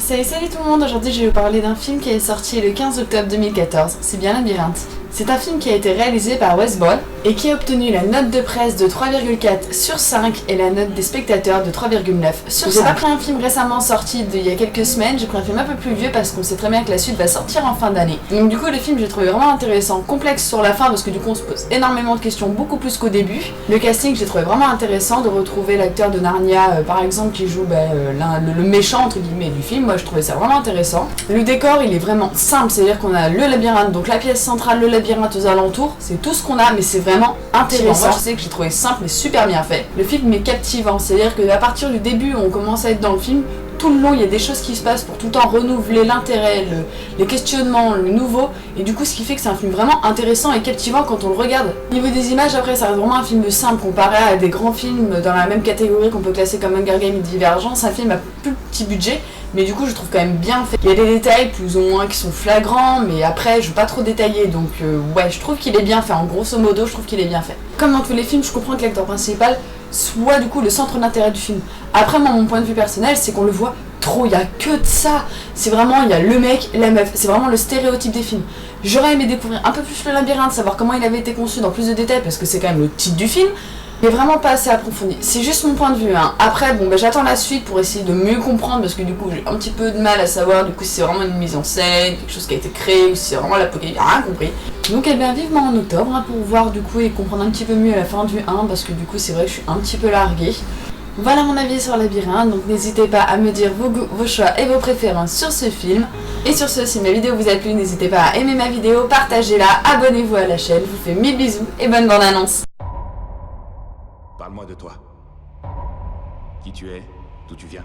Salut tout le monde, aujourd'hui je vais vous parler d'un film qui est sorti le 15 octobre 2014, c'est bien Labyrinthe. C'est un film qui a été réalisé par Wes Ball et qui a obtenu la note de presse de 3,4 sur 5 et la note des spectateurs de 3,9 sur 5. J'ai pas pris un film récemment sorti il y a quelques semaines, j'ai pris un film un peu plus vieux parce qu'on sait très bien que la suite va sortir en fin d'année. Donc du coup le film j'ai trouvé vraiment intéressant, complexe sur la fin parce que du coup on se pose énormément de questions, beaucoup plus qu'au début. Le casting j'ai trouvé vraiment intéressant de retrouver l'acteur de Narnia par exemple qui joue le méchant entre guillemets du film, moi je trouvais ça vraiment intéressant. Le décor il est vraiment simple, c'est-à-dire qu'on a le labyrinthe, donc la pièce centrale, le labyrinthe aux alentours, c'est tout ce qu'on a mais c'est vraiment intéressant. Moi je sais que j'ai trouvé simple mais super bien fait. Le film est captivant, c'est-à-dire que à partir du début où on commence à être dans le film, tout le long il y a des choses qui se passent pour tout le temps renouveler l'intérêt, les questionnements, le nouveau, et du coup ce qui fait que c'est un film vraiment intéressant et captivant quand on le regarde. Au niveau des images après ça reste vraiment un film simple comparé à des grands films dans la même catégorie qu'on peut classer comme Hunger Games et Divergence, un film à plus petit budget mais du coup je trouve quand même bien fait. Il y a des détails plus ou moins qui sont flagrants mais après je veux pas trop détailler donc ouais je trouve qu'il est bien fait, en grosso modo je trouve qu'il est bien fait. Comme dans tous les films je comprends que l'acteur principal soit du coup le centre d'intérêt du film. Après moi mon point de vue personnel c'est qu'on le voit trop, il y a que de ça. C'est vraiment, il y a le mec, la meuf, c'est vraiment le stéréotype des films. J'aurais aimé découvrir un peu plus le labyrinthe, savoir comment il avait été conçu dans plus de détails parce que c'est quand même le titre du film, mais vraiment pas assez approfondi. C'est juste mon point de vue hein. Après bon j'attends la suite pour essayer de mieux comprendre parce que du coup j'ai un petit peu de mal à savoir du coup si c'est vraiment une mise en scène, quelque chose qui a été créé ou si c'est vraiment l'apocalypse, j'ai rien compris. Donc elle vient vivement en octobre hein, pour voir du coup et comprendre un petit peu mieux à la fin du 1 parce que du coup c'est vrai que je suis un petit peu larguée. Voilà mon avis sur Labyrinthe, donc n'hésitez pas à me dire vos goûts, vos choix et vos préférences sur ce film. Et sur ce, si ma vidéo vous a plu, n'hésitez pas à aimer ma vidéo, partagez-la, abonnez-vous à la chaîne, je vous fais 1000 bisous et bonne bande-annonce. Parle-moi de toi. Qui tu es, d'où tu viens.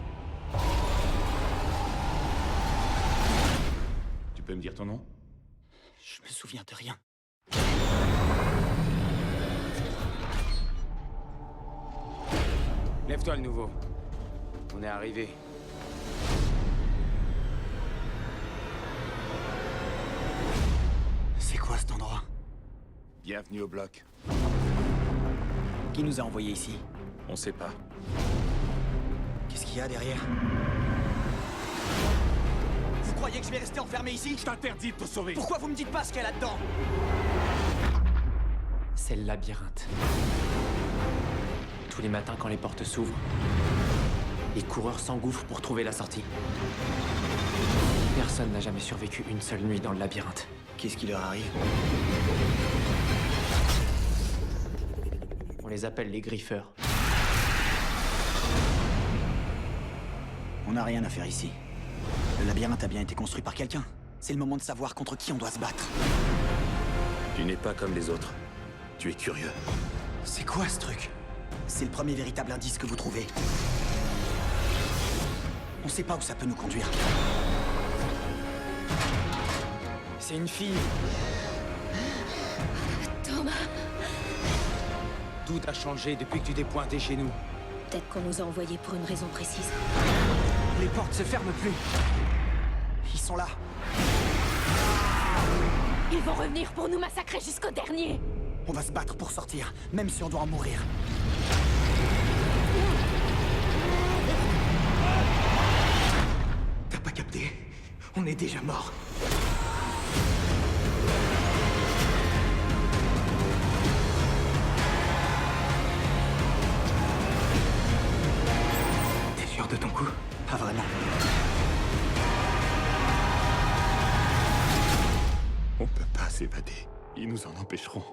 Tu peux me dire ton nom? Je me souviens de rien. Lève-toi le nouveau. On est arrivé. C'est quoi cet endroit? Bienvenue au bloc. Qui nous a envoyés ici? On sait pas. Qu'est-ce qu'il y a derrière? Vous croyez que je vais rester enfermé ici? Je t'interdis de te sauver. Pourquoi vous me dites pas ce qu'il y a là-dedans? C'est le labyrinthe. Tous les matins quand les portes s'ouvrent, les coureurs s'engouffrent pour trouver la sortie. Personne n'a jamais survécu une seule nuit dans le labyrinthe. Qu'est-ce qui leur arrive? On les appelle les griffeurs. On n'a rien à faire ici. Le labyrinthe a bien été construit par quelqu'un. C'est le moment de savoir contre qui on doit se battre. Tu n'es pas comme les autres. Tu es curieux. C'est quoi ce truc? C'est le premier véritable indice que vous trouvez. On sait pas où ça peut nous conduire. C'est une fille. Thomas, Tout a changé depuis que tu t'es pointé chez nous. peut-être qu'on nous a envoyés pour une raison précise. Les portes se ferment plus. Ils sont là. Ils vont revenir pour nous massacrer jusqu'au dernier. On va se battre pour sortir, même si on doit en mourir. T'as pas capté? On est déjà mort. T'es sûr de ton coup? Pas vraiment. On peut pas s'évader. Ils nous en empêcheront.